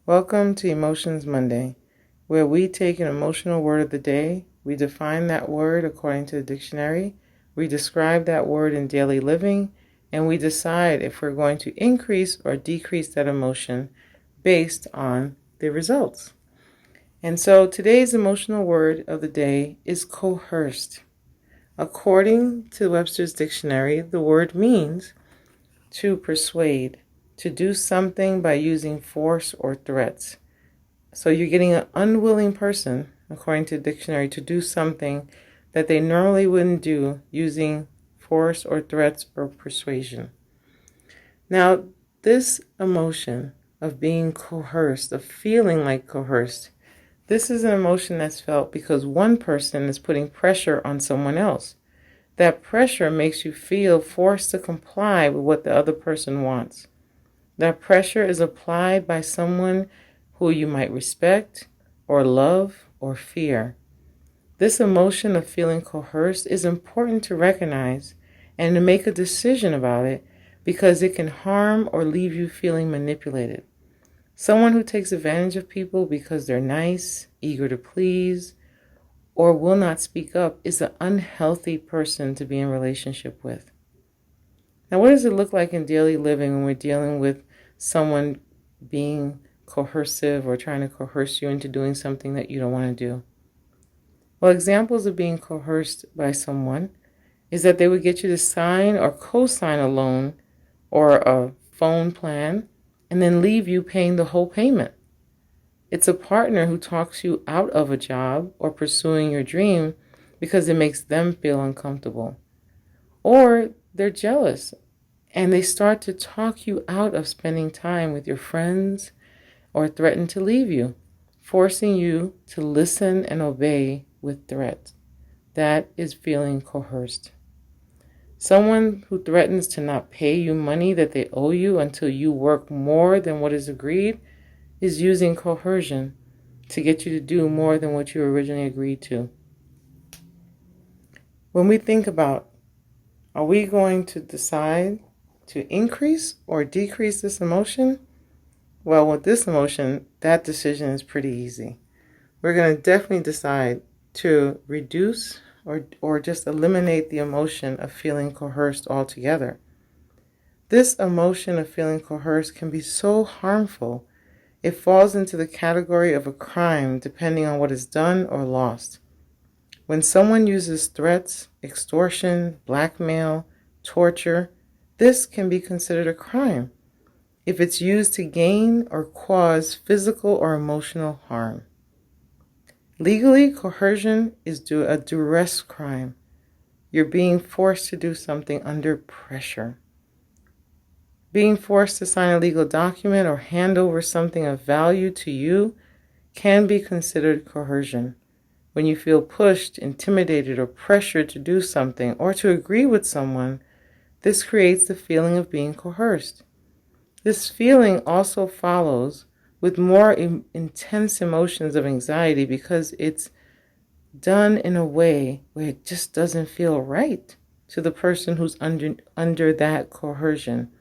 Welcome to Emotions Monday, where we take an emotional word of the day, we define that word according to the dictionary, we describe that word in daily living, and we decide if we're going to increase or decrease that emotion based on the results. And so today's emotional word of the day is coerced. According to Webster's dictionary, the word means to persuade, to do something by using force or threats. So you're getting an unwilling person, according to the dictionary, to do something that they normally wouldn't do using force or threats or persuasion. Now, this emotion of being coerced, of feeling like coerced, this is an emotion that's felt because one person is putting pressure on someone else. That pressure makes you feel forced to comply with what the other person wants. That pressure is applied by someone who you might respect or love or fear. This emotion of feeling coerced is important to recognize and to make a decision about it because it can harm or leave you feeling manipulated. Someone who takes advantage of people because they're nice, eager to please, or will not speak up is an unhealthy person to be in relationship with. Now, what does it look like in daily living when we're dealing with someone being coercive or trying to coerce you into doing something that you don't want to do? Well, examples of being coerced by someone is that they would get you to sign or co-sign a loan or a phone plan and then leave you paying the whole payment. It's a partner who talks you out of a job or pursuing your dream because it makes them feel uncomfortable. Or they're jealous and they start to talk you out of spending time with your friends or threaten to leave you, forcing you to listen and obey with threats. That is feeling coerced. Someone who threatens to not pay you money that they owe you until you work more than what is agreed is using coercion to get you to do more than what you originally agreed to. When we think about, are we going to decide to increase or decrease this emotion? Well, with this emotion, that decision is pretty easy. We're going to definitely decide to reduce or just eliminate the emotion of feeling coerced altogether. This emotion of feeling coerced can be so harmful. It falls into the category of a crime depending on what is done or lost. When someone uses threats, extortion, blackmail, torture, this can be considered a crime if it's used to gain or cause physical or emotional harm. Legally, coercion is a duress crime. You're being forced to do something under pressure. Being forced to sign a legal document or hand over something of value to you can be considered coercion. When you feel pushed, intimidated, or pressured to do something or to agree with someone, this creates the feeling of being coerced. This feeling also follows with more intense emotions of anxiety because it's done in a way where it just doesn't feel right to the person who's under that coercion.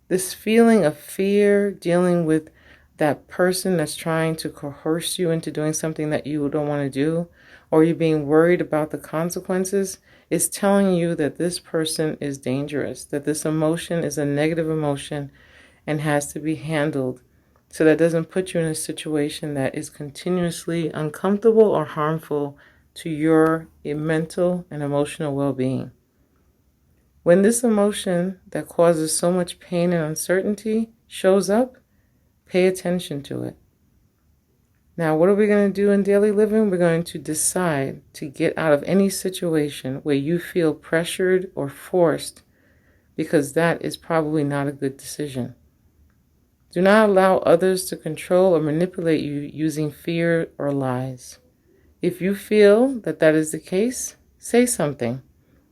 This feeling of fear, dealing with that person that's trying to coerce you into doing something that you don't want to do, or you being worried about the consequences, is telling you that this person is dangerous, that this emotion is a negative emotion and has to be handled so that it doesn't put you in a situation that is continuously uncomfortable or harmful to your mental and emotional well-being. When this emotion that causes so much pain and uncertainty shows up, pay attention to it. Now, what are we going to do in daily living? We're going to decide to get out of any situation where you feel pressured or forced, because that is probably not a good decision. Do not allow others to control or manipulate you using fear or lies. If you feel that that is the case, say something.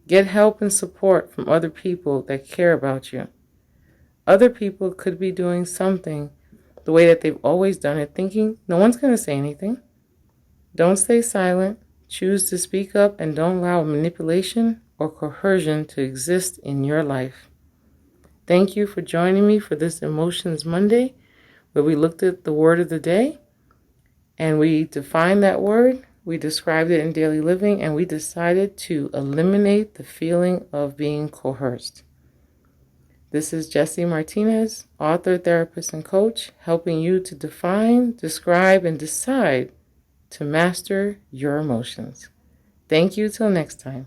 Get help and support from other people that care about you. Other people could be doing something the way that they've always done it, thinking no one's going to say anything. Don't stay silent. Choose to speak up and don't allow manipulation or coercion to exist in your life. Thank you for joining me for this Emotions Monday, where we looked at the word of the day and we defined that word, we described it in daily living, and we decided to eliminate the feeling of being coerced. This is Gessy Martinez, author, therapist, and coach, helping you to define, describe, and decide to master your emotions. Thank you till next time.